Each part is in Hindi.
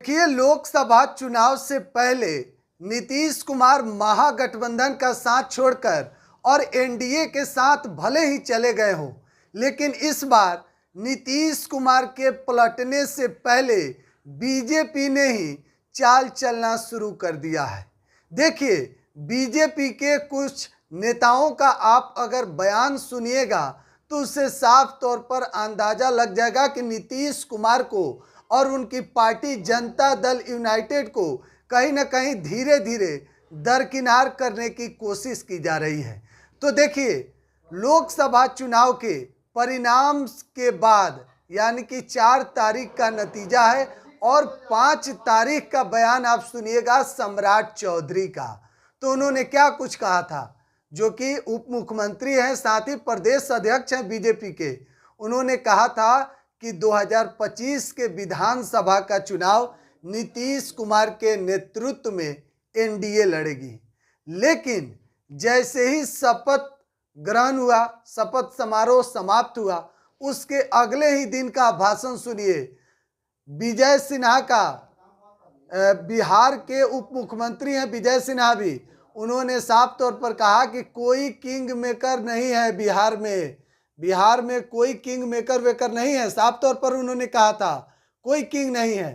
देखिए, लोकसभा चुनाव से पहले नीतीश कुमार महागठबंधन का साथ छोड़कर और एनडीए के साथ भले ही चले गए हों, लेकिन इस बार नीतीश कुमार के पलटने से पहले बीजेपी ने ही चाल चलना शुरू कर दिया है। देखिए, बीजेपी के कुछ नेताओं का आप अगर बयान सुनिएगा तो उससे साफ तौर पर अंदाजा लग जाएगा कि नीतीश कुमार को और उनकी पार्टी जनता दल यूनाइटेड को कहीं ना कहीं धीरे धीरे दरकिनार करने की कोशिश की जा रही है। तो देखिए, लोकसभा चुनाव के परिणाम के बाद यानी कि 4 तारीख का नतीजा है और 5 तारीख का बयान आप सुनिएगा सम्राट चौधरी का। तो उन्होंने क्या कुछ कहा था, जो कि उप मुख्यमंत्री हैं, साथ ही प्रदेश अध्यक्ष हैं बीजेपी के। उन्होंने कहा था कि 2025 के विधानसभा का चुनाव नीतीश कुमार के नेतृत्व में एनडीए लड़ेगी। लेकिन जैसे ही शपथ ग्रहण हुआ, शपथ समारोह समाप्त हुआ, उसके अगले ही दिन का भाषण सुनिए विजय सिन्हा का। बिहार के उप मुख्यमंत्री हैं विजय सिन्हा भी, उन्होंने साफ तौर पर कहा कि कोई किंग मेकर नहीं है बिहार में कोई किंग मेकर वेकर नहीं है। साफ तौर पर उन्होंने कहा था कोई किंग नहीं है।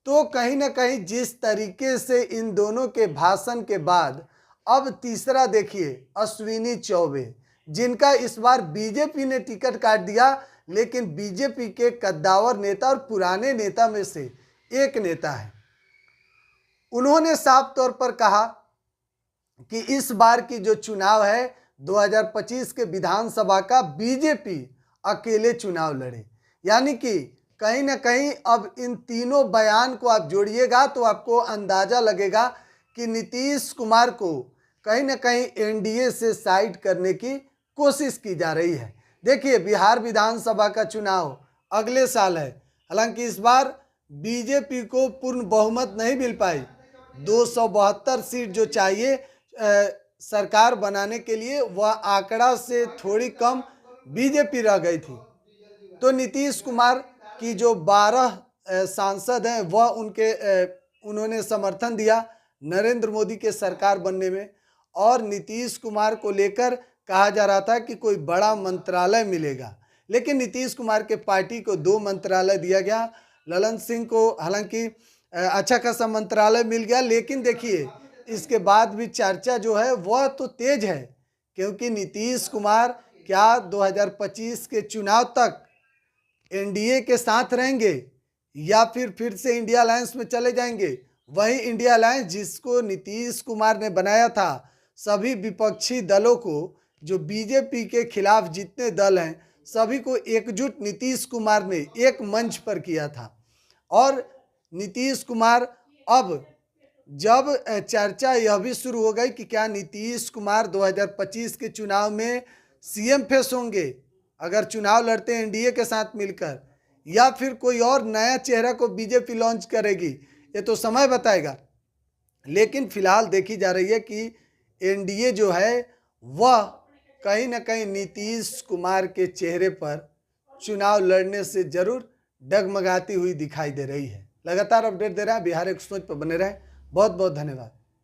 तो कहीं ना कहीं जिस तरीके से इन दोनों के भाषण के बाद अब तीसरा देखिए अश्विनी चौबे, जिनका इस बार बीजेपी ने टिकट काट दिया, लेकिन बीजेपी के कद्दावर नेता और पुराने नेता में से एक नेता है। उन्होंने साफ तौर पर कहा कि इस बार की जो चुनाव है 2025 के विधानसभा का बीजेपी अकेले चुनाव लड़े। यानी कि कहीं ना कहीं अब इन तीनों बयान को आप जोड़िएगा तो आपको अंदाजा लगेगा कि नीतीश कुमार को कहीं ना कहीं एनडीए से साइड करने की कोशिश की जा रही है। देखिए, बिहार विधानसभा का चुनाव अगले साल है। हालांकि इस बार बीजेपी को पूर्ण बहुमत नहीं मिल पाई। 272 सीट जो चाहिए सरकार बनाने के लिए, वह आंकड़ा से थोड़ी कम बीजेपी रह गई थी। तो नीतीश कुमार की जो 12 सांसद हैं वह उन्होंने समर्थन दिया नरेंद्र मोदी के सरकार बनने में। और नीतीश कुमार को लेकर कहा जा रहा था कि कोई बड़ा मंत्रालय मिलेगा, लेकिन नीतीश कुमार के पार्टी को 2 मंत्रालय दिया गया। ललन सिंह को हालांकि अच्छा खासा मंत्रालय मिल गया, लेकिन देखिए इसके बाद भी चर्चा जो है वह तो तेज है, क्योंकि नीतीश कुमार क्या 2025 के चुनाव तक एनडीए के साथ रहेंगे या फिर से इंडिया अलायंस में चले जाएंगे। वही इंडिया अलायंस जिसको नीतीश कुमार ने बनाया था, सभी विपक्षी दलों को, जो बीजेपी के खिलाफ जितने दल हैं सभी को एकजुट नीतीश कुमार ने एक मंच पर किया था। और नीतीश कुमार, अब जब चर्चा यह भी शुरू हो गई कि क्या नीतीश कुमार 2025 के चुनाव में सीएम फेस होंगे अगर चुनाव लड़ते हैं एनडीए के साथ मिलकर, या फिर कोई और नया चेहरा को बीजेपी लॉन्च करेगी, ये तो समय बताएगा। लेकिन फिलहाल देखी जा रही है कि एनडीए जो है वह कहीं ना कहीं नीतीश कुमार के चेहरे पर चुनाव लड़ने से जरूर डगमगाती हुई दिखाई दे रही है। लगातार अपडेट दे रहा है बिहार एक्सप्रेस पर बने रहें। बहुत बहुत धन्यवाद।